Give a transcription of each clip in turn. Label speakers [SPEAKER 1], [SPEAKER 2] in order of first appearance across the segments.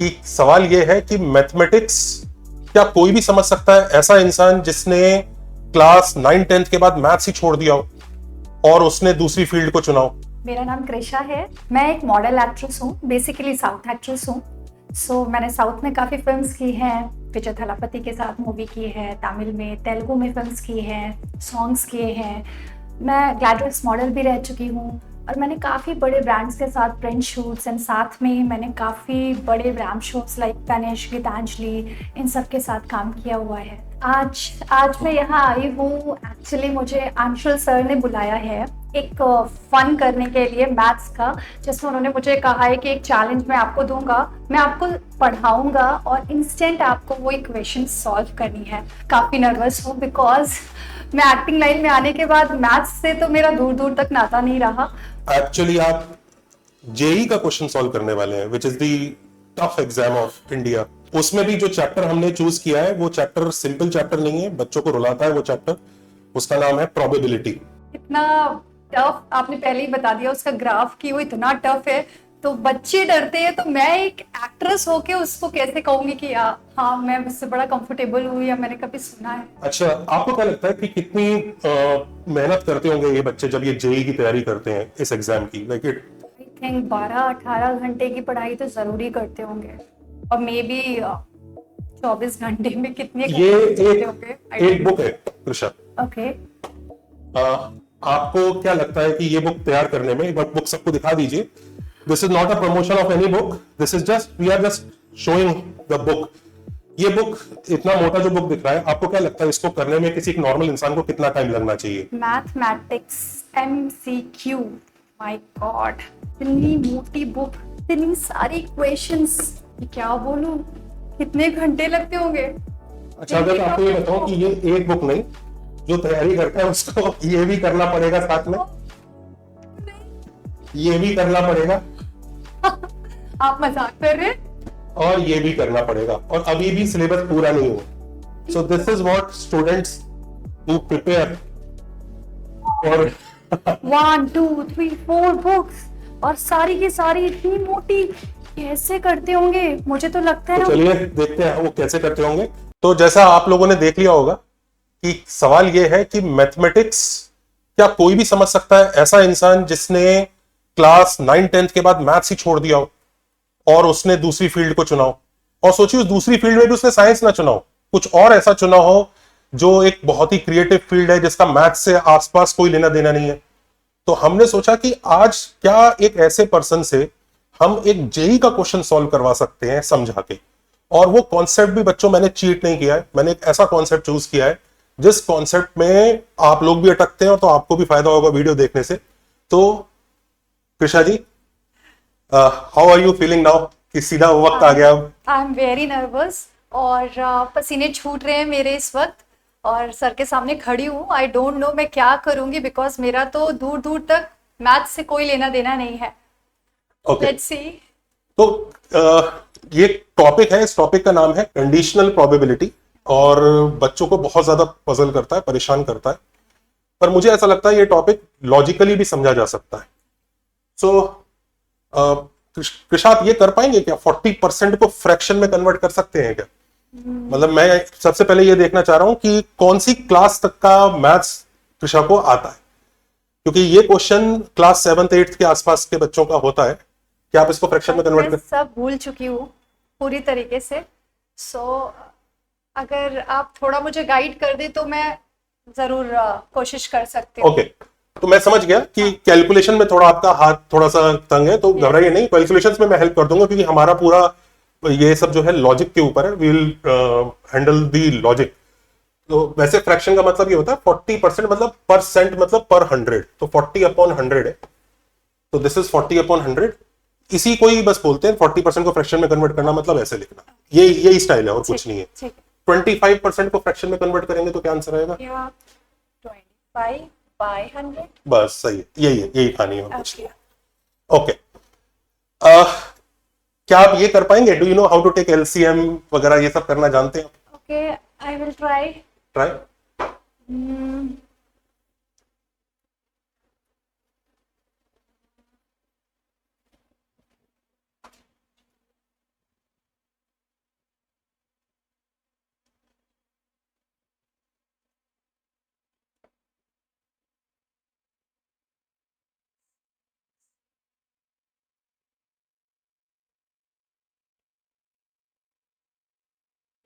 [SPEAKER 1] कि सवाल ये है कि मैथमेटिक्स क्या कोई भी समझ सकता है, ऐसा इंसान जिसने क्लास 9-10 के बाद मैथ्स ही छोड़ दिया हो और उसने दूसरी फील्ड को चुना हो।
[SPEAKER 2] मेरा नाम कृषा है। मैं एक मॉडल एक्ट्रेस हूँ, बेसिकली साउथ एक्ट्रेस हूँ। मैंने साउथ में काफ़ी फिल्म्स की हैं। विजय थलापति के साथ मूवी की है, तमिल में, तेलुगु में फिल्म्स की हैं, सॉन्ग्स किए हैं। मैं ग्लैडरेस मॉडल भी रह चुकी हूँ और मैंने काफ़ी बड़े ब्रांड्स के साथ प्रिंट शूट्स एंड साथ में मैंने काफ़ी बड़े brand shoots like Tanishq, Gitanjali, इन सब के साथ काम किया हुआ है। आज मैं यहाँ आई हूँ, एक्चुअली मुझे अंशुल सर ने बुलाया है एक फन करने के लिए मैथ्स का, जिसमें उन्होंने मुझे कहा है कि एक चैलेंज मैं आपको दूंगा, मैं आपको पढ़ाऊंगा और इंस्टेंट आपको वो इक्वेशन सॉल्व करनी है। काफ़ी नर्वस हूँ बिकॉज मैं एक्टिंग लाइन में आने के बाद मैथ्स से तो मेरा दूर दूर तक नाता नहीं रहा।
[SPEAKER 1] एक्चुअली आप जेई का क्वेश्चन सॉल्व करने वाले हैं, which is the tough exam of India. उसमें भी जो चैप्टर हमने चूज किया है वो चैप्टर सिंपल चैप्टर नहीं है, बच्चों को रुलाता है वो चैप्टर। उसका नाम है प्रोबेबिलिटी।
[SPEAKER 2] इतना टफ आपने पहले ही बता दिया, उसका ग्राफ की वो इतना टफ है तो बच्चे डरते हैं, तो मैं एक एक्ट्रेस होके उसको कैसे कहूंगी कि हाँ मैं उससे बड़ा कंफर्टेबल हूँ या मैंने कभी सुना है।
[SPEAKER 1] अच्छा, आपको क्या लगता है कि कितनी मेहनत करते होंगे ये बच्चे जब ये जेई की तैयारी करते हैं इस एग्जाम की? लाइक इट
[SPEAKER 2] आई थिंक 12-18 घंटे की पढ़ाई तो जरूरी करते होंगे और मे बी 24 घंटे में कितने
[SPEAKER 1] ये
[SPEAKER 2] घंटे होंगे।
[SPEAKER 1] एक बुक है कृषा।
[SPEAKER 2] ओके।
[SPEAKER 1] आपको क्या लगता है कि ये बुक तैयार करने में, एक बार बुक सबको दिखा दीजिए। This is not a promotion of any book, this is just we are just showing the book. ये बुक, इतना मोटा जो बुक दिख रहा है, आपको क्या लगता है इसको करने में किसी एक नॉर्मल इंसान को कितना टाइम लगना चाहिए?
[SPEAKER 2] मैथमेटिक्स MCQ, माय गॉड, इतनी मोटी बुक, इतनी सारी इक्वेशंस, क्या बोलूं, कितने घंटे लगते होंगे।
[SPEAKER 1] अच्छा, अगर आपको ये बताऊं कि ये एक बुक नहीं, जो तैयारी करता है उसको ये भी करना पड़ेगा साथ में, ये भी करना पड़ेगा
[SPEAKER 2] आप मजाक कर रहे हैं?
[SPEAKER 1] और ये भी करना पड़ेगा, और अभी भी सिलेबस पूरा नहीं हुआ। So this is what students who prepare for
[SPEAKER 2] 1 2 3 4 books और सारी की सारी इतनी मोटी कैसे करते होंगे, मुझे तो लगता है।
[SPEAKER 1] तो चलिए देखते हैं वो कैसे करते होंगे। तो जैसा आप लोगों ने देख लिया होगा कि सवाल ये है कि मैथमेटिक्स क्या कोई भी समझ सकता है, ऐसा इंसान जिसने क्लास 9-10 के बाद मैथ्स ही छोड़ दिया हो और उसने दूसरी फील्ड को चुना हो। और सोचिए उस दूसरी फील्ड में भी उसने साइंस ना चुना हो, कुछ और ऐसा चुना हो जो एक बहुत ही क्रिएटिव फील्ड है जिसका मैथ्स से आसपास कोई लेना देना नहीं है। तो हमने सोचा कि आज क्या एक ऐसे पर्सन से हम एक जेई का क्वेश्चन सॉल्व करवा सकते हैं समझा के। और वो कॉन्सेप्ट भी बच्चों मैंने चीट नहीं किया है, मैंने एक ऐसा कॉन्सेप्ट चूज किया है जिस कॉन्सेप्ट में आप लोग भी अटकते हैं तो आपको भी फायदा होगा वीडियो देखने से। तो Krisha ji, how are you feeling now कि सीधा वक्त आ गया अब?
[SPEAKER 2] आई एम वेरी नर्वस और पसीने छूट रहे हैं मेरे इस वक्त और सर के सामने खड़ी हूँ। आई डोंट नो मैं क्या करूंगी बिकॉज मेरा तो दूर दूर तक मैथ से कोई लेना देना नहीं है।
[SPEAKER 1] Okay,
[SPEAKER 2] let's see.
[SPEAKER 1] तो ये टॉपिक है, इस टॉपिक का नाम है कंडीशनल प्रोबेबिलिटी, और बच्चों को बहुत ज्यादा पजल करता है, परेशान करता है। पर मुझे ऐसा लगता है ये टॉपिक लॉजिकली भी समझा जा सकता है। सो कृषा, आप ये कर पाएंगे क्या, 40% को फ्रैक्शन में कन्वर्ट कर सकते हैं क्या? मतलब मैं सबसे पहले ये देखना चाह रहा हूं कि कौन सी क्लास तक का मैथ्स कृषा को आता है, क्योंकि ये क्वेश्चन क्लास 7th-8th के आसपास के बच्चों का होता है कि आप इसको फ्रैक्शन में कन्वर्ट
[SPEAKER 2] मैं सब भूल चुकी हूँ पूरी तरीके से। अगर आप थोड़ा मुझे गाइड कर दे तो मैं जरूर कोशिश कर सकती हूँ।
[SPEAKER 1] ओके, तो मैं समझ गया कि कैलकुलेशन में थोड़ा आपका हाथ थोड़ा सा तंग है, तो घबराइए नहीं, कैलकुलेशंस में मैं हेल्प कर दूंगा, क्योंकि हमारा पूरा ये सब जो है लॉजिक के ऊपर है। We will handle the logic. तो वैसे फ्रैक्शन का मतलब ये होता है 40%, मतलब परसेंट मतलब पर 100, तो 40/100 है। तो दिस इज 40/100। इसी को ही बस बोलते हैं 40% को फ्रैक्शन में कन्वर्ट करना, मतलब ऐसे लिखना। ये यही स्टाइल है और कुछ नहीं है। 25% को फ्रैक्शन में कन्वर्ट करेंगे तो क्या आंसर आएगा?
[SPEAKER 2] 25/100।
[SPEAKER 1] बस सही है, यही कहानी है और कुछ नहीं। ओके, क्या आप ये कर पाएंगे? Do you know how to take LCM वगैरह, ये सब करना जानते हैं?
[SPEAKER 2] Okay, I will try.
[SPEAKER 1] Try.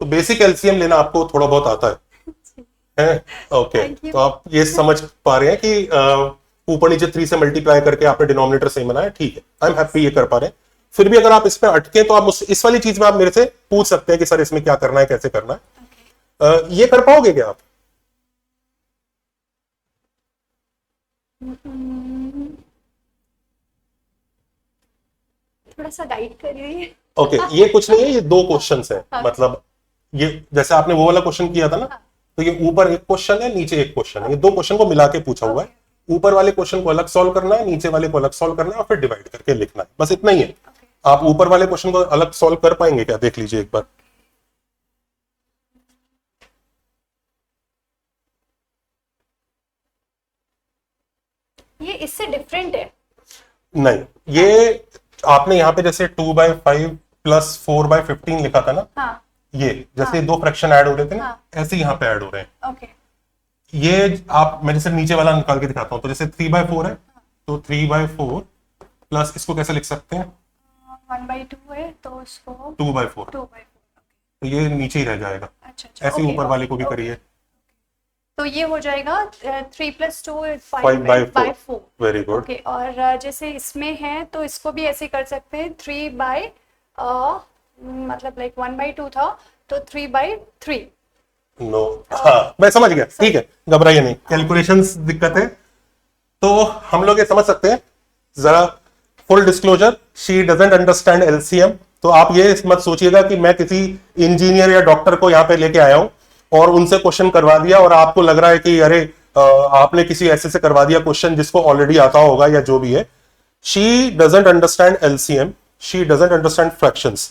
[SPEAKER 1] तो बेसिक एलसीएम लेना आपको थोड़ा बहुत आता है? Okay,
[SPEAKER 2] Thank you.
[SPEAKER 1] तो आप ये समझ पा रहे हैं कि ऊपर नीचे 3 से मल्टीप्लाई करके आपने डिनोमिनेटर सेम बनाया, ठीक है, आई एम हैप्पी ये कर पा रहे हैं। फिर भी अगर आप इसमें अटके तो आप इस वाली चीज में आप मेरे से पूछ सकते हैं कि सर इसमें क्या करना है, कैसे करना है। ये कर पाओगे क्या आप?
[SPEAKER 2] थोड़ा सा गाइड करिए।
[SPEAKER 1] ओके, ये कुछ नहीं है, ये 2 क्वेश्चंस हैं। मतलब ये जैसे आपने वो वाला क्वेश्चन किया था ना, तो ये ऊपर एक क्वेश्चन है, नीचे एक क्वेश्चन है, ये 2 क्वेश्चन को मिला के पूछा हुआ है। ऊपर वाले क्वेश्चन को अलग सॉल्व करना है, नीचे वाले को अलग सॉल्व करना है और फिर डिवाइड करके लिखना है, बस इतना ही है। आप ऊपर वाले क्वेश्चन को अलग सॉल्व कर पाएंगे क्या? देख लीजिए एक बार।
[SPEAKER 2] ये इससे डिफरेंट है?
[SPEAKER 1] नहीं, ये आपने यहाँ पे जैसे 2/5 प्लस 4/15 लिखा था ना,
[SPEAKER 2] हाँ,
[SPEAKER 1] ये जैसे 2 फ्रैक्शन ऐड हो रहे थे ना,
[SPEAKER 2] हाँ।
[SPEAKER 1] ऐसे यहाँ पे ऐड हो रहे हैं।
[SPEAKER 2] ओके।
[SPEAKER 1] ये आप, मैं जैसे नीचे वाला निकाल के दिखाता हूँ, तो जैसे 3/4 है, तो 3/4 प्लस इसको कैसे लिख सकते हैं?
[SPEAKER 2] 1/2 है तो इसको
[SPEAKER 1] 2/4,
[SPEAKER 2] 2/4।
[SPEAKER 1] तो ये नीचे ही रह जाएगा।
[SPEAKER 2] अच्छा अच्छा,
[SPEAKER 1] ऐसे
[SPEAKER 2] ओके,
[SPEAKER 1] ऊपर वाले को भी
[SPEAKER 2] ओके।
[SPEAKER 1] करिए।
[SPEAKER 2] तो ये हो जाएगा 3 + 2
[SPEAKER 1] 5/4। Very good.
[SPEAKER 2] ओके, और जैसे इसमें है तो इसको भी ऐसे कर सकते हैं, 3 बाय मतलब लाइक 1/2 था तो 3/3।
[SPEAKER 1] नो, हाँ मैं समझ गया, ठीक है, घबराइए नहीं, कैलकुलेशंस दिक्कत है तो हम लोग ये समझ सकते हैं। जरा full disclosure, she doesn't understand LCM. तो आप ये मत सोचिएगा कि मैं किसी इंजीनियर या डॉक्टर को यहाँ पे लेके आया हूं और उनसे क्वेश्चन करवा दिया और आपको लग रहा है कि अरे आपने किसी ऐसे से करवा दिया क्वेश्चन जिसको ऑलरेडी आता होगा या जो भी है। She doesn't understand LCM, she doesn't understand fractions,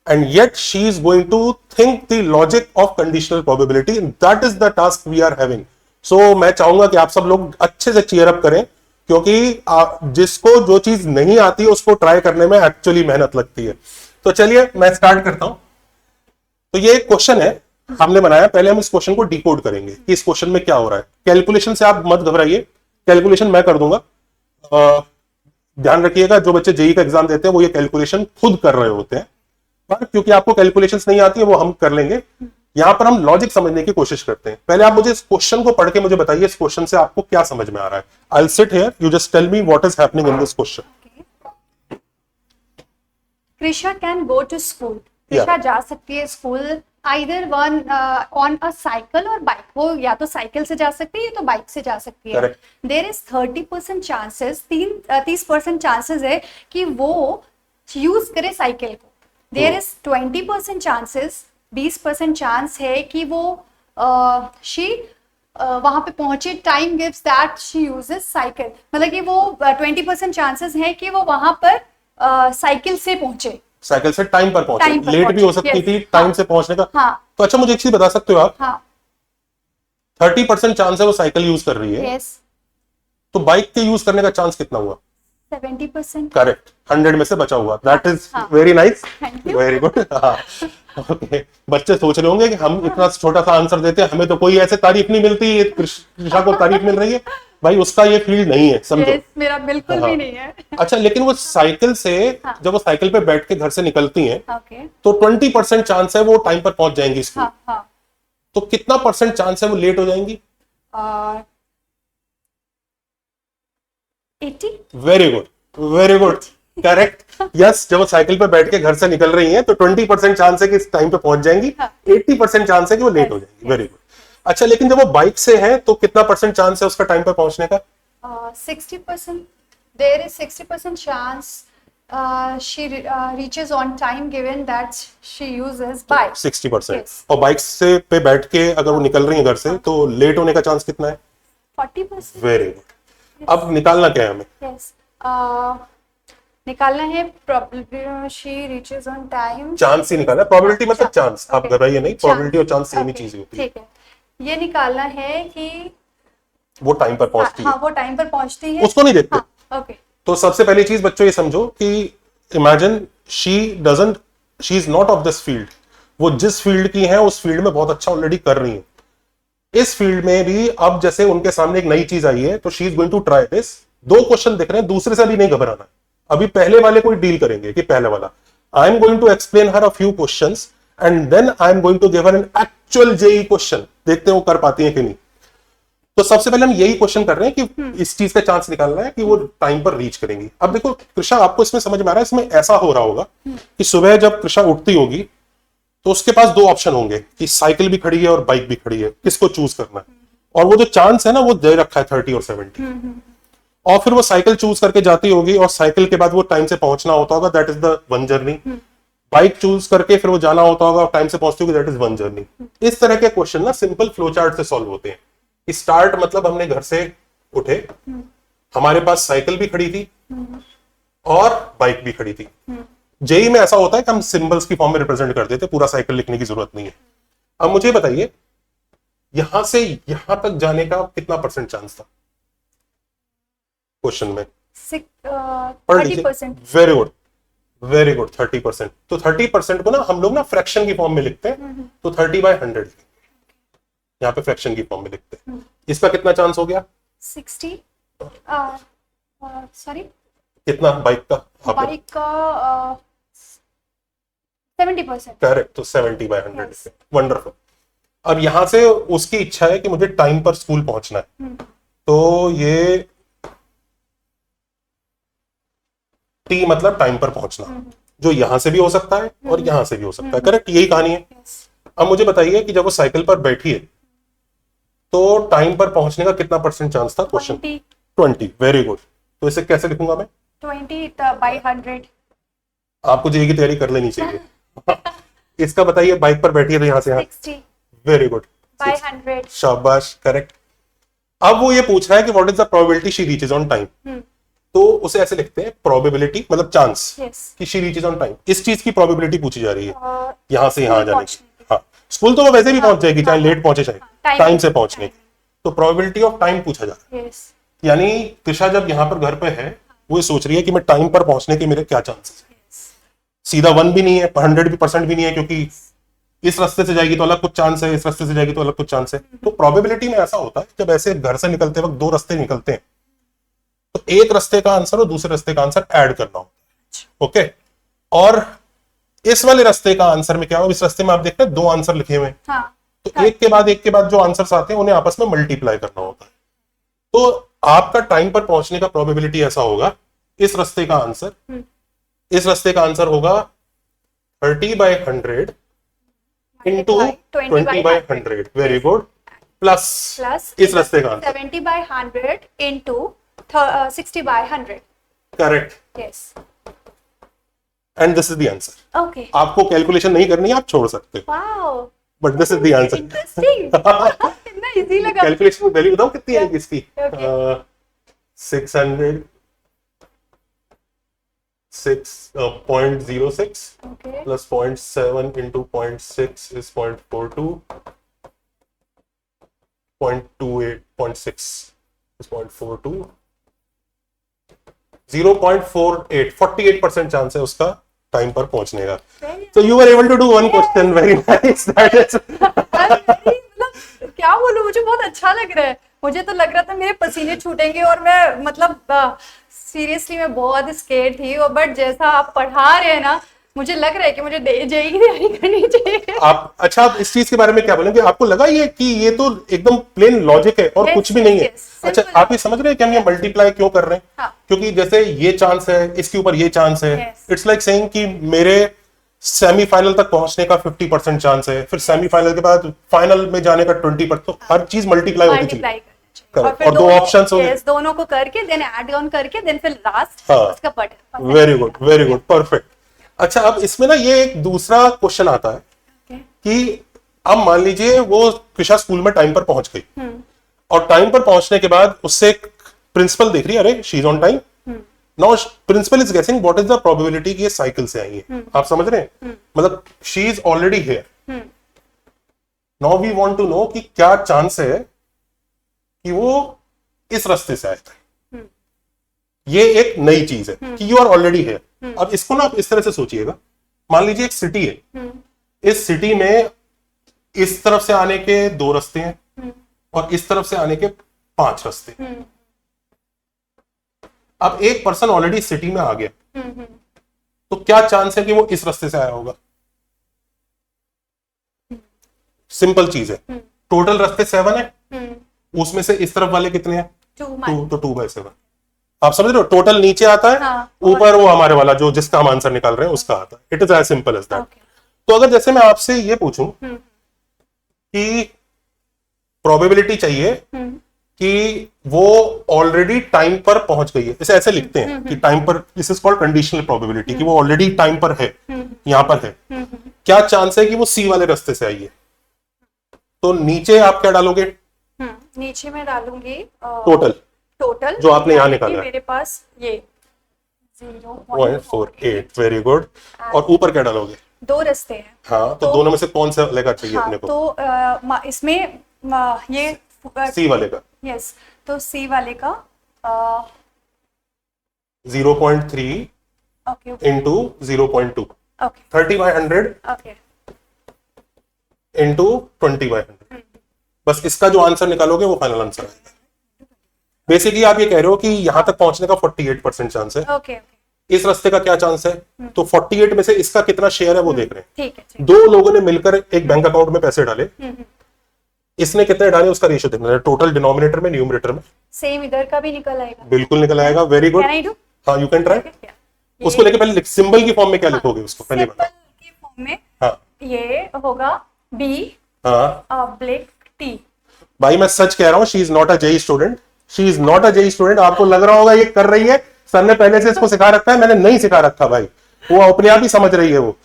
[SPEAKER 1] and yet she is going to think the logic of conditional probability, and that is the task we are having. So मैं चाहूंगा कि आप सब लोग अच्छे से चीयर अप करें, क्योंकि जिसको जो चीज नहीं आती है उसको ट्राई करने में एक्चुअली मेहनत लगती है। तो चलिए मैं स्टार्ट करता हूं। तो ये एक क्वेश्चन है हमने बनाया, पहले हम इस क्वेश्चन को डिकोड करेंगे कि इस क्वेश्चन में क्या हो रहा है। कैलकुलेशन से आप मत घबराइए, कैलकुलेशन मैं कर दूंगा। ध्यान रखिएगा, जो बच्चे जेई का एग्जाम देते हैं वो ये कैलकुलेशन खुद कर रहे होते हैं, पर क्योंकि आपको कैलकुलेशंस नहीं आती है वो हम कर लेंगे। यहां पर हम लॉजिक समझने की कोशिश करते हैं। पहले आप मुझे इस क्वेश्चन को पढ़ के मुझे बताइए इस क्वेश्चन से आपको क्या समझ में आ रहा है। I will sit here, you just tell me what is happening in this question.
[SPEAKER 2] Krisha can go to school. Krisha जा सकती है school, either one on a cycle or bike. वो या तो साइकिल से जा सकती है या तो बाइक से जा सकती है।
[SPEAKER 1] Correct.
[SPEAKER 2] There is 30% chances, 30% chances है कि वो यूज करे साइकिल को। There is 20% chances, 20% चांस है कि वो वहां पे पहुंचे, time gives that she uses cycle, मतलब कि वो 20% चांसेस है कि वो वहां पर साइकिल से पहुंचे,
[SPEAKER 1] साइकिल से टाइम पर पहुंचे,
[SPEAKER 2] टाइम पर
[SPEAKER 1] लेट भी हो
[SPEAKER 2] पहुंचे,
[SPEAKER 1] सकती
[SPEAKER 2] yes,
[SPEAKER 1] थी टाइम
[SPEAKER 2] हाँ,
[SPEAKER 1] से पहुंचने का।
[SPEAKER 2] हाँ,
[SPEAKER 1] तो अच्छा मुझे एक चीज बता सकते हो आप,
[SPEAKER 2] हाँ,
[SPEAKER 1] 30% चांस है वो साइकिल यूज कर रही है,
[SPEAKER 2] यस,
[SPEAKER 1] तो बाइक के यूज करने का चांस कितना हुआ?
[SPEAKER 2] 70%।
[SPEAKER 1] करेक्ट, 100 में से बचा हुआ। दैट इज
[SPEAKER 2] हाँ,
[SPEAKER 1] very nice,
[SPEAKER 2] Thank you.
[SPEAKER 1] Very good. Okay, बच्चे सोच रहे होंगे कि हम इतना छोटा सा आंसर देते हैं, हमें तो कोई ऐसे तारीफ नहीं मिलती, ये कृषा को तारीफ मिल रही है। भाई उसका ये फील्ड नहीं है, समझो।
[SPEAKER 2] Yes, मेरा बिल्कुल
[SPEAKER 1] हाँ।
[SPEAKER 2] भी नहीं है।
[SPEAKER 1] अच्छा, लेकिन वो साइकिल से
[SPEAKER 2] हाँ।
[SPEAKER 1] जब वो साइकिल पे बैठ के घर से निकलती हैं,
[SPEAKER 2] ओके,
[SPEAKER 1] तो 20% चांस है वो टाइम पर पहुंच जाएंगी स्कूल।
[SPEAKER 2] हाँ, हाँ,
[SPEAKER 1] तो कितना परसेंट चांस है वो लेट हो जाएंगी?
[SPEAKER 2] 80।
[SPEAKER 1] Very good, very good, correct. Yes, जब वो साइकिल पे बैठ के घर से निकल रही हैं तो 20% चांस है कि इस टाइम पे पहुंच जाएंगी,
[SPEAKER 2] हाँ।
[SPEAKER 1] 80% चांस है कि वो लेट हो जाएंगी। Very good. अच्छा, लेकिन जब वो बाइक से है तो कितना परसेंट चांस है उसका टाइम पे पहुंचने का?
[SPEAKER 2] 60%. There is 60% chance she reaches on time given that she uses bike.
[SPEAKER 1] 60%।
[SPEAKER 2] Yes.
[SPEAKER 1] और बाइक से पे बैठ के अगर वो निकल रही है घर से तो लेट होने का चांस कितना है?
[SPEAKER 2] 40%.
[SPEAKER 1] Very good. अब निकालना क्या है हमें?
[SPEAKER 2] Yes. निकालना है probability she reaches on time.
[SPEAKER 1] Chance ही निकालना है, प्रोबेबिलिटी मतलब चांस। आप
[SPEAKER 2] Okay.
[SPEAKER 1] घबराइए नहीं, प्रोबेबिलिटी और चांस सेम ही
[SPEAKER 2] Okay,
[SPEAKER 1] चीज होती है।
[SPEAKER 2] ठीक है, ये निकालना है कि
[SPEAKER 1] वो टाइम पर पहुंचती
[SPEAKER 2] हाँ,
[SPEAKER 1] है,
[SPEAKER 2] वो टाइम पर पहुंचती है,
[SPEAKER 1] उसको नहीं देखते।
[SPEAKER 2] हाँ, ओके,
[SPEAKER 1] तो सबसे पहली चीज बच्चों ये समझो कि imagine she is not of this field. वो जिस फील्ड की है उस फील्ड में बहुत अच्छा ऑलरेडी कर रही है। इस फील्ड में भी अब जैसे उनके सामने एक नई चीज आई है तो she is going to try this. 2 question दिख रहे हैं, दूसरे से अभी नहीं घबराना, अभी पहले वाले को डील करेंगे कि पहले वाला। I am going to explain her a few questions and then I am going to give her an actual JEE question, देखते हैं वो कर पाती है कि नहीं। तो सबसे पहले हम यही क्वेश्चन कर रहे हैं कि इस चीज का चांस निकालना है कि वो टाइम पर रीच करेंगी। अब देखो कृषा, आपको इसमें समझ में आ रहा है, इसमें ऐसा हो रहा होगा कि सुबह जब कृषा उठती होगी तो उसके पास दो ऑप्शन होंगे कि साइकिल भी खड़ी है और बाइक भी खड़ी है, किसको चूज करना है। और वो जो चांस है ना वो दे रखा है 30 और 70। और फिर वो साइकिल चूज करके जाती होगी और साइकिल के बाद वो टाइम से पहुंचना होता होगा, that is the one journey. Bike choose करके फिर वो जाना होता होगा और टाइम से पहुंचती होगी, दैट इज वन जर्नी। इस तरह के क्वेश्चन ना सिंपल फ्लो चार्ट से सॉल्व होते हैं। स्टार्ट मतलब हमने घर से उठे, हमारे पास साइकिल भी खड़ी थी और बाइक भी खड़ी थी। जेई में ऐसा होता है कि हम सिंबल्स की फॉर्म में रिप्रेजेंट कर देते, पूरा साइकिल लिखने की जरूरत नहीं है। अब मुझे बताइए यहां से यहां तक जाने का कितना परसेंट चांस था क्वेश्चन में?
[SPEAKER 2] 30%।
[SPEAKER 1] Very good, very good, 30%। तो 30% को ना हम लोग ना फ्रैक्शन की फॉर्म में लिखते हैं, तो 30/100 यहाँ पे फ्रैक्शन की फॉर्म में लिखते हैं। इसका कितना चांस हो गया?
[SPEAKER 2] 60। सॉरी,
[SPEAKER 1] कितना बाइक का?
[SPEAKER 2] बाइक का 70%।
[SPEAKER 1] करेक्ट, तो 70/100। वंडरफुल। अब यहां से उसकी इच्छा है कि मुझे टाइम पर स्कूल पहुंचना है, तो ये टी मतलब टाइम पर पहुंचना, जो यहां से भी हो सकता है और यहां से भी हो सकता है। करेक्ट, यही कहानी है। अब मुझे बताइए कि जब वो साइकिल पर बैठी है तो टाइम पर पहुंचने का कितना परसेंट चांस था? क्वेश्चन 20। Very good. तो इसे कैसे लिखूंगा मैं?
[SPEAKER 2] 20/100।
[SPEAKER 1] आपको जेई की तैयारी कर लेनी चाहिए। इसका बताइए, बाइक पर बैठी है तो यहां से यहां।
[SPEAKER 2] 60
[SPEAKER 1] वेरी गुड,
[SPEAKER 2] by 100।
[SPEAKER 1] शाबाश, करेक्ट। अब वो ये पूछ रहा है कि what is the probability she reaches on time, तो उसे ऐसे लिखते हैं प्रोबेबिलिटी मतलब चांस कि शी रीचेज ऑन टाइम। इस चीज की प्रोबेबिलिटी पूछी जा रही है यहां से यहां जाने की। हाँ, स्कूल तो वो वैसे भी पहुंच जाएगी, चाहे लेट पहुंचे चाहे टाइम से पहुंचने की। तो प्रोबेबिलिटी ऑफ टाइम पूछा जा रहा है। यानी त्रिशा जब यहाँ पर घर पे है वो ये सोच रही है कि मैं टाइम पर पहुंचने के मेरे क्या चांसेस है। सीधा 1 भी नहीं है, 100% भी नहीं है, क्योंकि इस रास्ते से जाएगी तो अलग कुछ चांस है, इस रास्ते से जाएगी तो अलग कुछ चांस है। तो प्रोबेबिलिटी में ऐसा होता है जब ऐसे घर से निकलते वक्त दो रास्ते निकलते हैं तो एक रास्ते का आंसर और दूसरे रास्ते का आंसर ऐड करना होता है। ओके, और इस वाले रास्ते का आंसर में क्या हो, इस रास्ते में आप देखते हैं 2 आंसर लिखे हुए हैं।
[SPEAKER 2] हाँ,
[SPEAKER 1] तो एक के बाद जो आंसर्स आते हैं उन्हें आपस में मल्टीप्लाई करना होता है। तो आपका टाइम पर पहुंचने का प्रोबेबिलिटी ऐसा होगा, इस रास्ते का आंसर होगा 30/100 into 20/100। Very good. प्लस इस रास्ते का answer
[SPEAKER 2] 70/100 into 60/100।
[SPEAKER 1] Correct,
[SPEAKER 2] yes,
[SPEAKER 1] and this is the answer.
[SPEAKER 2] Okay.
[SPEAKER 1] आपको कैलकुलेशन नहीं करनी है, आप छोड़ सकते हो,
[SPEAKER 2] wow,
[SPEAKER 1] but this is the answer.
[SPEAKER 2] Interesting. कितना इजी लगा।
[SPEAKER 1] कैलकुलेशन वैल्यू बताओ कितनी आएगी इसकी?
[SPEAKER 2] Okay.
[SPEAKER 1] 600 6.06
[SPEAKER 2] okay,
[SPEAKER 1] plus 0.7 into 0.6 is 0.42, 0.28, 0.6 is 0.42, 0.48, 48% chance है उसका टाइम पर पहुंचने का। So you were able to do one question, very nice. That is
[SPEAKER 2] मतलब क्या बोलूं, मुझे बहुत अच्छा लग रहा है। मुझे तो लग रहा था मेरे पसीने छूटेंगे और मैं मतलब सीरियसली मैं बहुत स्केर्ड थी, और बट जैसा आप पढ़ा रहे हैं ना, मुझे लग रहा है कि मुझे जेईई की तैयारी करनी चाहिए।
[SPEAKER 1] आप अच्छा, आप इस चीज के बारे में क्या बोलेंगे? आपको लगा ये कि ये तो एकदम प्लेन लॉजिक है और
[SPEAKER 2] Yes,
[SPEAKER 1] कुछ भी नहीं है?
[SPEAKER 2] yes,
[SPEAKER 1] अच्छा,
[SPEAKER 2] simple
[SPEAKER 1] आप ये समझ रहे हैं कि हम ये मल्टीप्लाई क्यों कर रहे हैं?
[SPEAKER 2] हाँ।
[SPEAKER 1] क्योंकि जैसे ये चांस है, इसके ऊपर ये चांस है।
[SPEAKER 2] Yes.
[SPEAKER 1] इट्स लाइक सेइंग कि मेरे सेमीफाइनल तक पहुंचने का 50% चांस है, फिर सेमीफाइनल के बाद फाइनल में जाने का 20%। तो हर चीज मल्टीप्लाई होती चली।
[SPEAKER 2] Multiply
[SPEAKER 1] Correct. और दो ऑप्शंस हो गए।
[SPEAKER 2] दोनों को करके देन ऐड ऑन करके देन फिर लास्ट
[SPEAKER 1] हाँ।
[SPEAKER 2] उसका button.
[SPEAKER 1] Very good, very good, perfect. अच्छा, अब इसमें ना ये एक दूसरा क्वेश्चन आता है कि अब मान लीजिए वो कृषा स्कूल में टाइम पर पहुंच गई, और टाइम पर पहुंचने के बाद उससे एक प्रिंसिपल देख रही है, अरे she is on time. Now principal is guessing what is the probability कि ये साइकिल से आई है। आप समझ रहे हैं? मतलब she is already here. Now we want to know कि क्या चांस है कि वो इस रास्ते से आए थे। ये एक नई चीज है कि यू आर ऑलरेडी हियर। अब इसको ना आप इस तरह से सोचिएगा, मान लीजिए एक सिटी है, इस सिटी में इस तरफ से आने के 2 रास्ते हैं और इस तरफ से आने के 5 रास्ते। अब एक पर्सन ऑलरेडी सिटी में आ गया, तो क्या चांस है कि वो इस रास्ते से आया होगा? सिंपल चीज है। टोटल रास्ते 7 है, उसमें से इस तरफ वाले कितने हैं?
[SPEAKER 2] 2
[SPEAKER 1] तो 2/7। आप समझ रहे हो? टोटल नीचे आता है,
[SPEAKER 2] हाँ,
[SPEAKER 1] ऊपर वो हमारे वाला जो जिसका हम आंसर निकाल रहे हैं उसका आता है। It is as simple as that.
[SPEAKER 2] Okay.
[SPEAKER 1] तो अगर जैसे मैं आपसे ये पूछूं कि प्रोबेबिलिटी चाहिए कि वो ऑलरेडी टाइम पर पहुंच गई है, इसे ऐसे लिखते हैं कि टाइम पर, this is called conditional probability, कि वो ऑलरेडी टाइम पर है, यहां पर है। क्या चांस है कि वो सी वाले रास्ते से आई है? तो नीचे आप क्या डालोगे?
[SPEAKER 2] नीचे मैं डालूंगी
[SPEAKER 1] टोटल जो आपने यहाँ निकाला है,
[SPEAKER 2] मेरे पास ये
[SPEAKER 1] 0.48। Very good. और ऊपर क्या डालोगे?
[SPEAKER 2] 2 रास्ते हैं।
[SPEAKER 1] हाँ, तो दोनों में से कौन सा लेगा चाहिए अपने को?
[SPEAKER 2] तो इसमें ये
[SPEAKER 1] सी वाले का।
[SPEAKER 2] यस, तो सी वाले का
[SPEAKER 1] 0.3
[SPEAKER 2] okay
[SPEAKER 1] into 0.2,
[SPEAKER 2] okay
[SPEAKER 1] 30/100
[SPEAKER 2] okay
[SPEAKER 1] into 20/100। बस इसका जो आंसर निकालोगे वो फाइनल आंसर आएगा। बेसिकली आप ये कह रहे हो कि यहां तक पहुंचने का 48% चांस है,
[SPEAKER 2] ओके
[SPEAKER 1] इस रास्ते का क्या चांस है? तो 48 में से इसका कितना शेयर है वो देख रहे हैं।
[SPEAKER 2] ठीक है।
[SPEAKER 1] 2 लोगों ने मिलकर एक बैंक अकाउंट में पैसे डाले, इसने कितने डाले उसका रेशियो देखना है, टोटल डिनोमिनेटर में न्यूमरेटर में।
[SPEAKER 2] सेम इधर का भी निकल आएगा।
[SPEAKER 1] बिल्कुल निकल आएगा। Very good.
[SPEAKER 2] Can I do?
[SPEAKER 1] हाँ, यू कैन ट्राई। उसको लेके पहले सिंबल की फॉर्म में क्या लिखोगे उसको पहले
[SPEAKER 2] सिंपल
[SPEAKER 1] बताओ।
[SPEAKER 2] की फॉर्म में
[SPEAKER 1] हाँ
[SPEAKER 2] ये होगा बी
[SPEAKER 1] हाँ
[SPEAKER 2] ब्लैक टी।
[SPEAKER 1] भाई मैं सच कह रहा हूँ, she is not a JEE student, she is not a JEE student. आपको लग रहा होगा ये कर रही है, सर ने पहले से इसको सिखा रखा है, मैंने नहीं सिखा रखा भाई, वो अपने आप ही समझ रही है वो।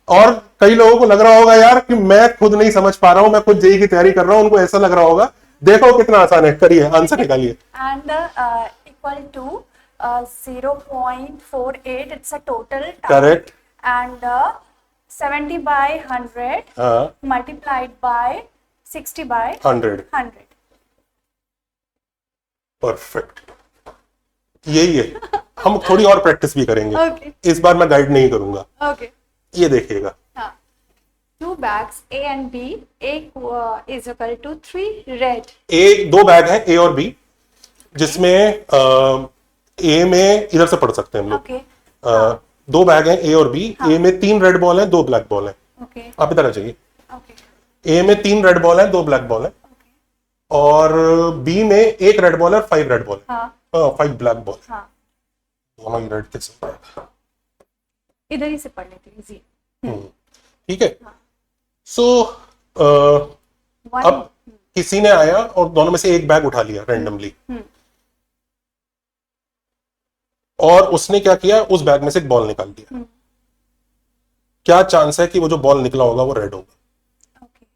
[SPEAKER 1] और कई लोगों को लग रहा होगा यार कि मैं खुद नहीं समझ पा रहा हूं, मैं खुद जेई की तैयारी कर रहा हूं, उनको ऐसा लग रहा होगा। देखो कितना आसान है, करिए, आंसर निकालिए।
[SPEAKER 2] And equal to 0.48, it's a total time.
[SPEAKER 1] Correct.
[SPEAKER 2] And 70/100
[SPEAKER 1] हाँ,
[SPEAKER 2] multiplied by 60/100.
[SPEAKER 1] 100। परफेक्ट, यही है। हम थोड़ी और प्रैक्टिस भी करेंगे।
[SPEAKER 2] Okay.
[SPEAKER 1] इस बार मैं गाइड नहीं करूंगा।
[SPEAKER 2] Okay.
[SPEAKER 1] ये देखिएगा,
[SPEAKER 2] हाँ. 2 bags A and B. A is equal to 3 red.
[SPEAKER 1] दो बैग हैं, ए और बी, जिसमें ए में इधर से पढ़ सकते हैं हम लोग।
[SPEAKER 2] Okay.
[SPEAKER 1] 2 बैग हैं ए और बी। ए में 3 रेड बॉल हैं, 2 ब्लैक बॉल हैं।
[SPEAKER 2] Okay.
[SPEAKER 1] आप इधर आ जाइए।
[SPEAKER 2] Okay.
[SPEAKER 1] ए में 3 रेड बॉल हैं, 2 ब्लैक बॉल हैं। और बी में 1 रेड बॉल है और 5 रेड बॉल है।
[SPEAKER 2] हाँ.
[SPEAKER 1] 5 ब्लैक बॉल।
[SPEAKER 2] हाँ.
[SPEAKER 1] दोनों ही रेड के साथ।
[SPEAKER 2] इधर ही से पढ़ लेते हैं इजी.
[SPEAKER 1] ठीक है। सो
[SPEAKER 2] One.
[SPEAKER 1] अब किसी ने आया और दोनों में से एक बैग उठा लिया रैंडमली, और उसने क्या किया, उस बैग में से एक बॉल निकाल दिया। क्या चांस है कि वो जो बॉल निकला होगा वो रेड होगा?
[SPEAKER 2] Okay.